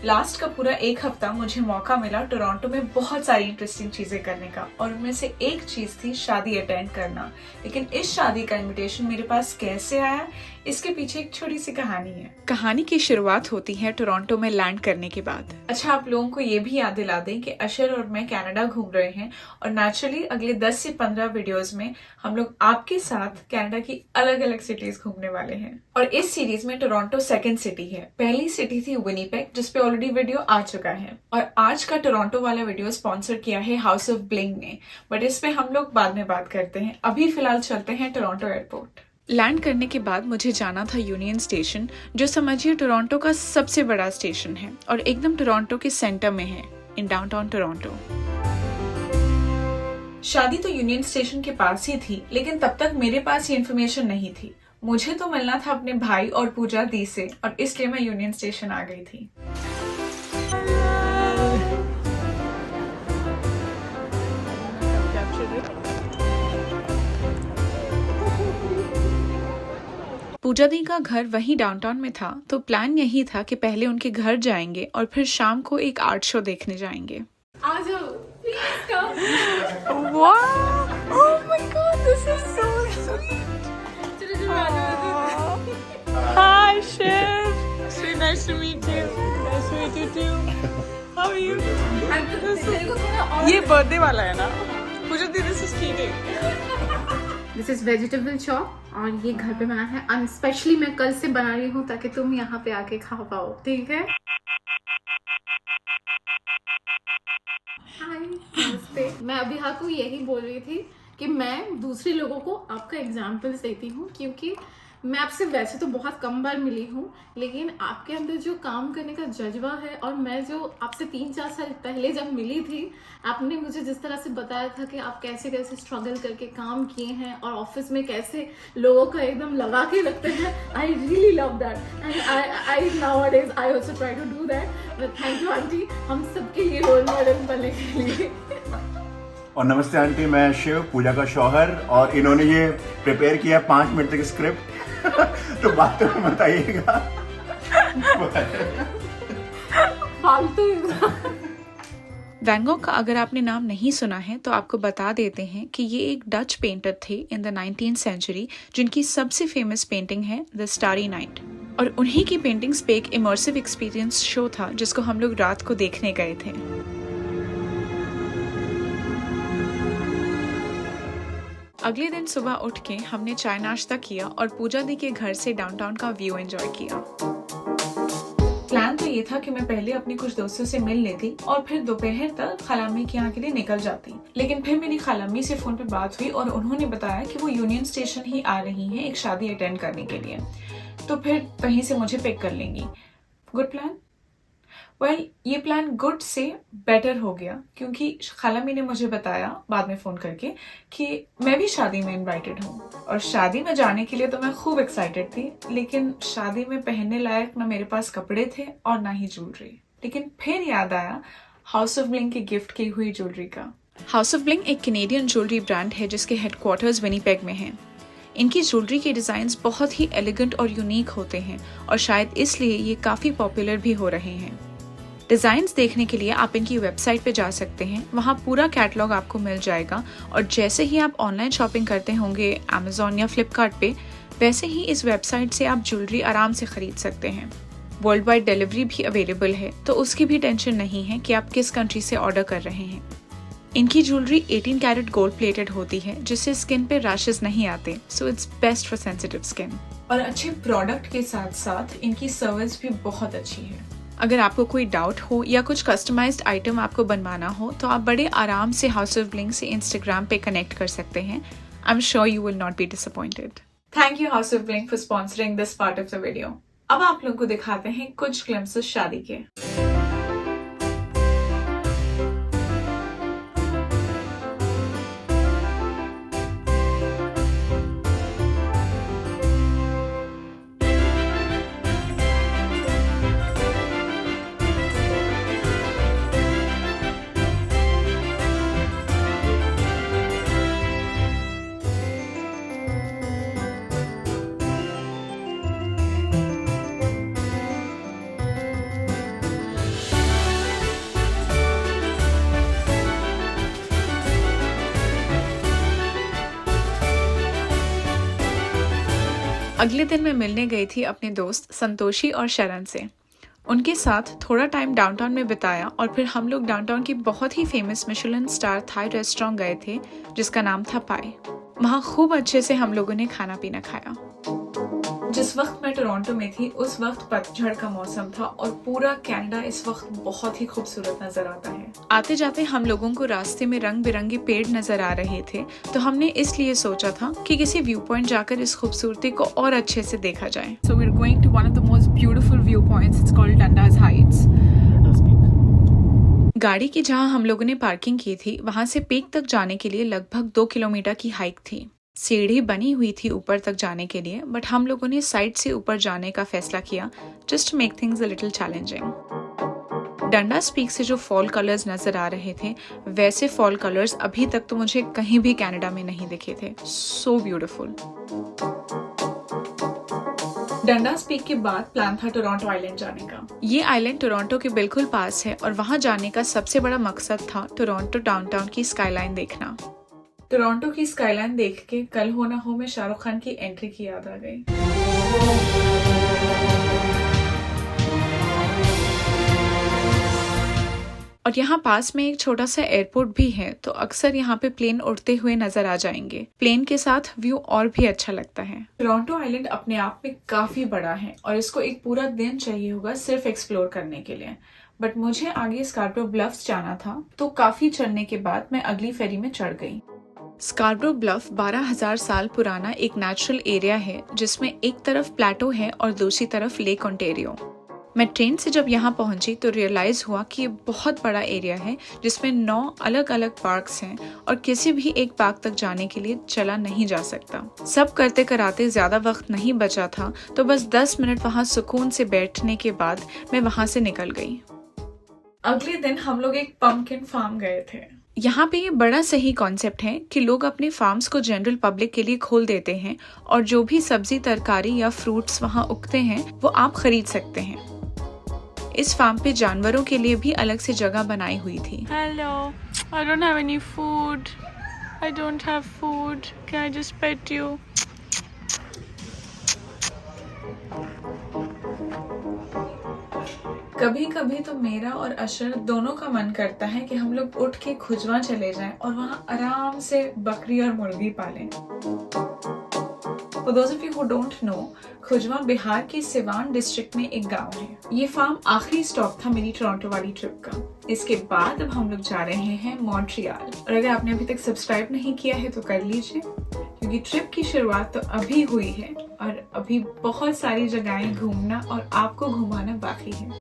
Last का पूरा एक हफ्ता मुझे मौका मिला टोरंटो में बहुत सारी इंटरेस्टिंग चीजें करने का, और उनमें से एक चीज थी शादी अटेंड करना। लेकिन इस शादी का इनविटेशन मेरे पास कैसे आया, इसके पीछे एक छोटी सी कहानी है। कहानी की शुरुआत होती है टोरंटो में लैंड करने के बाद। अच्छा, आप लोगों को ये भी याद दिला दें कि अशर और मैं कनाडा घूम रहे हैं, और नेचुरली अगले 10 से 15 वीडियोस में हम लोग आपके साथ कनाडा की अलग अलग सिटीज घूमने वाले हैं। और इस सीरीज में टोरंटो सेकंड सिटी है। पहली सिटी थी विनिपेग, जिसपे ऑलरेडी वीडियो आ चुका है, और आज का टोरंटो वाला वीडियो स्पॉन्सर किया है हाउस ऑफ ब्लिंग ने, बट इस पे हम लोग बाद में बात करते हैं। अभी फिलहाल चलते हैं टोरंटो एयरपोर्ट। लैंड करने के बाद मुझे जाना था यूनियन स्टेशन, जो समझिए टोरंटो का सबसे बड़ा स्टेशन है और एकदम टोरंटो के सेंटर में है, इन डाउनटाउन टोरंटो। शादी तो यूनियन स्टेशन के पास ही थी, लेकिन तब तक मेरे पास ये इन्फॉर्मेशन नहीं थी। मुझे तो मिलना था अपने भाई और पूजा दी से, और इसलिए मैं यूनियन स्टेशन आ गई थी। पूजा दी का घर वहीं डाउनटाउन में था, तो प्लान यही था कि पहले उनके घर जाएंगे और फिर शाम को एक आर्ट शो देखने जाएंगे। आ जाओ, please come. Wow! Oh my God, this is so sweet. Hi, Shiv. So nice to meet you. Nice to meet you too. How are you? ये बर्थडे वाला है ना? पूजा दी, this is cheating. This is vegetable chop, और ये घर पे बना है। स्पेशली मैं कल से बना रही हूँ ताकि तुम यहाँ पे आके खा पाओ, ठीक है? हाय, नमस्ते। मैं अभी को यही बोल रही थी कि मैं दूसरे लोगों को आपका एग्जाम्पल्स देती हूँ, क्योंकि मैं आपसे वैसे तो बहुत कम बार मिली हूँ, लेकिन आपके अंदर जो काम करने का जज्बा है, और मैं जो आपसे 3-4 साल पहले जब मिली थी, आपने मुझे जिस तरह से बताया था कि आप कैसे कैसे स्ट्रगल करके काम किए हैं और ऑफिस में कैसे लोगों का एकदम लगा के रखते हैं, I really love that, and I nowadays I also try to do that. Thank you aunty, हम सबके लिए रोल मॉडल बनने के लिए। और नमस्ते आंटी, मैं शिव, पूजा का शौहर, और इन्होंने ये प्रिपेयर किया 5 मिनट तक स्क्रिप्ट तो बात तो बताइएगा। फालतू। वैन गॉग का अगर आपने नाम नहीं सुना है तो आपको बता देते हैं कि ये एक डच पेंटर थे इन द 19th सेंचुरी, जिनकी सबसे फेमस पेंटिंग है द स्टारी नाइट, और उन्हीं की पेंटिंग्स पे एक इमर्सिव एक्सपीरियंस शो था जिसको हम लोग रात को देखने गए थे। अगले दिन सुबह उठ के हमने चाय नाश्ता किया और पूजा दी के घर से डाउनटाउन का व्यू एंजॉय किया। प्लान तो ये था कि मैं पहले अपने कुछ दोस्तों से मिल लेती और फिर दोपहर तक खालाम्मी के यहाँ के लिए निकल जाती, लेकिन फिर मेरी खालाम्मी से फोन पे बात हुई और उन्होंने बताया कि वो यूनियन स्टेशन ही आ रही हैं एक शादी अटेंड करने के लिए, तो फिर वहीं से मुझे पिक कर लेंगी। Good plan? वेल, ये प्लान गुड से बेटर हो गया, क्योंकि खालाम्मी ने मुझे बताया बाद में फ़ोन करके कि मैं भी शादी में इनवाइटेड हूँ, और शादी में जाने के लिए तो मैं खूब एक्साइटेड थी, लेकिन शादी में पहनने लायक ना मेरे पास कपड़े थे और ना ही ज्वेलरी। लेकिन फिर याद आया हाउस ऑफ ब्लिंग की गिफ्ट की हुई ज्वेलरी का। हाउस ऑफ ब्लिंग एक कैनेडियन ज्वेलरी ब्रांड है जिसके हेडक्वार्टर्स विनीपेग में हैं। इनकी ज्वेलरी के डिज़ाइंस बहुत ही एलिगेंट और यूनिक होते हैं, और शायद इसलिए ये काफ़ी पॉपुलर भी हो रहे हैं। डिज़ाइंस देखने के लिए आप इनकी वेबसाइट पे जा सकते हैं, वहाँ पूरा कैटलॉग आपको मिल जाएगा, और जैसे ही आप ऑनलाइन शॉपिंग करते होंगे अमेज़ॉन या फ्लिपकार्ट पे, वैसे ही इस वेबसाइट से आप ज्वेलरी आराम से खरीद सकते हैं। वर्ल्ड वाइड डिलीवरी भी अवेलेबल है, तो उसकी भी टेंशन नहीं है कि आप किस कंट्री से ऑर्डर कर रहे हैं। इनकी ज्वेलरी 18 कैरेट गोल्ड प्लेटेड होती है, जिससे स्किन पे रैशेस नहीं आते, so it's best for sensitive skin. और अच्छे प्रोडक्ट के साथ साथ इनकी सर्विस भी बहुत अच्छी है। अगर आपको कोई डाउट हो या कुछ कस्टमाइज्ड आइटम आपको बनवाना हो, तो आप बड़े आराम से हाउस ऑफ ब्लिंग से इंस्टाग्राम पे कनेक्ट कर सकते हैं। I am sure you will not be disappointed. Thank you house of bling for sponsoring this part of the video. अब आप लोगों को दिखाते हैं कुछ ग्लिम्प्सेस शादी के। अगले दिन मैं मिलने गई थी अपने दोस्त संतोषी और शरण से। उनके साथ थोड़ा टाइम डाउनटाउन में बिताया और फिर हम लोग डाउनटाउन की बहुत ही famous Michelin star Thai restaurant गए थे जिसका नाम था पाई। वहाँ खूब अच्छे से हम लोगों ने खाना पीना खाया। जिस वक्त मैं टोरंटो में थी उस वक्त पतझड़ का मौसम था और पूरा कनाडा इस वक्त बहुत ही खूबसूरत नजर आता है। आते जाते हम लोगों को रास्ते में रंग बिरंगे पेड़ नजर आ रहे थे, तो हमने इसलिए सोचा था कि किसी व्यू पॉइंट जाकर इस खूबसूरती को और अच्छे से देखा जाए। So we're going to one of the most beautiful viewpoints. It's called Dundas Heights. गाड़ी की जहां हम लोगों ने पार्किंग की थी वहां से पीक तक जाने के लिए लगभग 2 किलोमीटर की हाइक थी। सीढ़ी बनी हुई थी ऊपर तक जाने के लिए, बट हम लोगों ने साइड से ऊपर जाने का फैसला किया just to make things a little challenging. Dundas Peak से जो फॉल कलर्स नजर आ रहे थे वैसे फॉल कलर्स अभी तक तो मुझे कहीं भी कनाडा में नहीं दिखे थे। So beautiful. डंडास पीक के बाद प्लान था टोरंटो आइलैंड जाने का। ये आइलैंड टोरंटो के बिल्कुल पास है और वहां जाने का सबसे बड़ा मकसद था टोरंटो डाउनटाउन की स्काईलाइन देखना। टोरंटो की स्काईलाइन देख के कल हो ना हो में शाहरुख खान की एंट्री की याद आ गई। और यहाँ पास में एक छोटा सा एयरपोर्ट भी है, तो अक्सर यहाँ पे प्लेन उड़ते हुए नजर आ जाएंगे। प्लेन के साथ व्यू और भी अच्छा लगता है। टोरंटो आइलैंड अपने आप में काफी बड़ा है और इसको एक पूरा दिन चाहिए होगा सिर्फ एक्सप्लोर करने के लिए, बट मुझे आगे स्कार्ब्रो ब्लफ्स जाना था, तो काफी चढ़ने के बाद मैं अगली फेरी में चढ़ गई। स्कार्ब्रो ब्लफ 12,000 साल पुराना एक नेचुरल एरिया है जिसमें एक तरफ प्लेटो है और दूसरी तरफ लेक ओंटारियो। मैं ट्रेन से जब यहाँ पहुंची तो रियलाइज हुआ कि ये बहुत बड़ा एरिया है जिसमें 9 अलग अलग पार्क्स हैं और किसी भी एक पार्क तक जाने के लिए चला नहीं जा सकता। सब करते कराते ज्यादा वक्त नहीं बचा था, तो बस 10 मिनट वहाँ सुकून से बैठने के बाद मैं वहाँ से निकल गई। अगले दिन हम लोग एक पम्पकिन फार्म गए थे। यहाँ पे ये बड़ा सही कॉन्सेप्ट है कि लोग अपने फार्म्स को जनरल पब्लिक के लिए खोल देते हैं और जो भी सब्जी तरकारी या फ्रूट्स वहाँ उगते हैं वो आप खरीद सकते हैं। इस फार्म पे जानवरों के लिए भी अलग से जगह बनाई हुई थी। Hello, I don't have any food. I don't have food. Can I just pet you? कभी कभी तो मेरा और अशर दोनों का मन करता है कि हम लोग उठ के खुजवा चले जाएं और वहाँ आराम से बकरी और मुर्गी पालें। For those of you who don't know, Khujwa Bihar के सिवान डिस्ट्रिक्ट में एक गांव है। ये फार्म आखिरी स्टॉप था मेरी टोरंटो वाली ट्रिप का। इसके बाद अब हम लोग जा रहे हैं मॉन्ट्रियल, और अगर आपने अभी तक सब्सक्राइब नहीं किया है तो कर लीजिए, क्योंकि ट्रिप की शुरुआत तो अभी हुई है और अभी बहुत सारी जगहें घूमना और आपको घुमाना बाकी है।